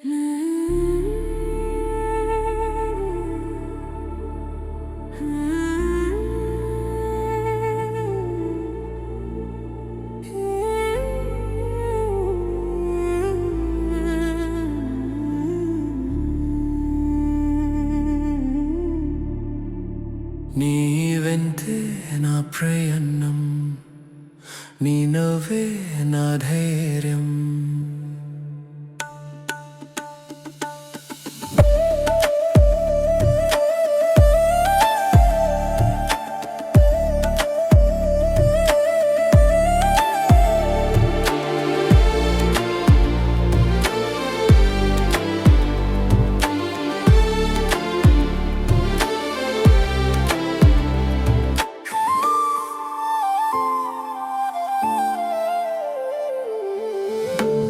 నీ వెంటే నా ప్రయాణం, నీ నవ్వే నా ధైర్యం.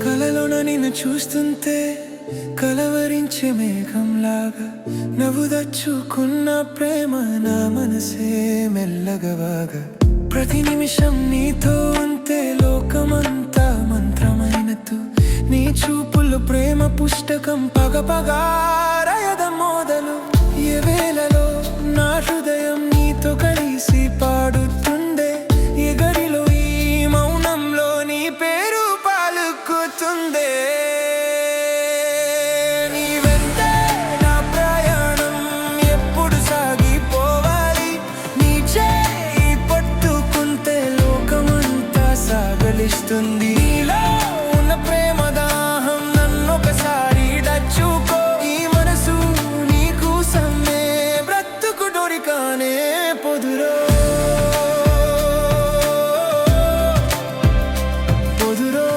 కలలోన నిన్ను చూస్తుంటే కలవరించే మేఘంలాగా నవ్వు దచ్చుకున్న ప్రేమ నా మనసే మెల్లగవాగా. ప్రతి నిమిషం నీతో ఉంటే లోకమంతా మంత్రమైనట్టు. నీ చూపులు ప్రేమ పుస్తకం పగపగా రాయడం మొదలు. ఏ వేళలో నా హృదయం నీతో కలిసి పాడుతుండే. ఏ గడిలో ఈ మౌనంలో నీ పేరు పలుకుతుందే. నీ వెంటే నా ప్రయాణం ఎప్పుడు సాగిపోవాలి. నీ చేయి పట్టుకుంటే లోకమంతా సాగలిస్తుంది. నీలో ఉన్న ప్రేమ దాహం నన్నొకసారి దచ్చుకో. ఈ మనసు నీ కోసమే బ్రతుకు డోరికానే పొదురో పొదురో.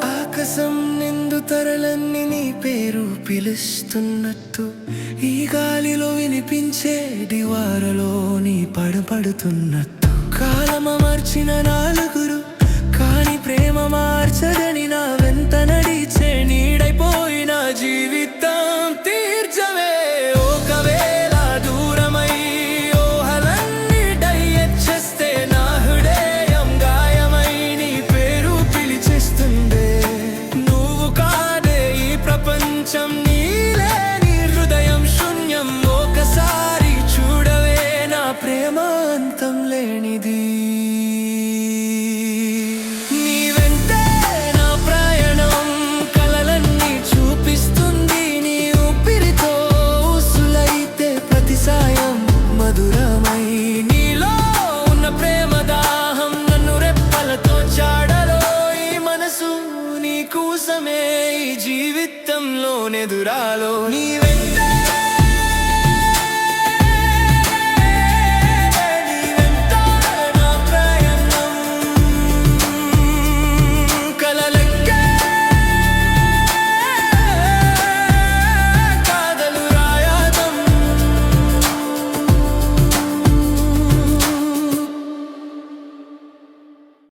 ఆకాశం నిండు తరలన్నీ నీ పేరు పిలుస్తున్నట్టు. ఈ గాలిలో వినిపించేది వారలో నీ పడపడుతున్నట్టు. కాలమ మార్చిన నాలుగురు కాని ప్రేమ మార్చదని నా వెంట నడిచే నీడైపోయిన జీవితం తీర్చవే. ఒకవేళ దూరమై ఓహలన్నీ డయ్యొచ్చేస్తే నా హృదయం గాయమై నీ పేరు పిలిచేస్తుందే. నువ్వు కాదే ఈ ప్రపంచం, నీలే నీ హృదయం శూన్యం. ఒకసారి చూడవే నా ప్రేమ అంతం లేనిది. నీ వెంటే నా ప్రయాణం కలలన్నీ చూపిస్తుంది. నీ ఊపిరితో ఊసులైతే ప్రతి సాయం మధురమై. నీలో ఉన్న ప్రేమ దాహం నన్ను రెప్పలతో చాడలో. ఈ మనసు నీ కోసమే ఈ జీవితంలోనెదురాలో. నీ వెంట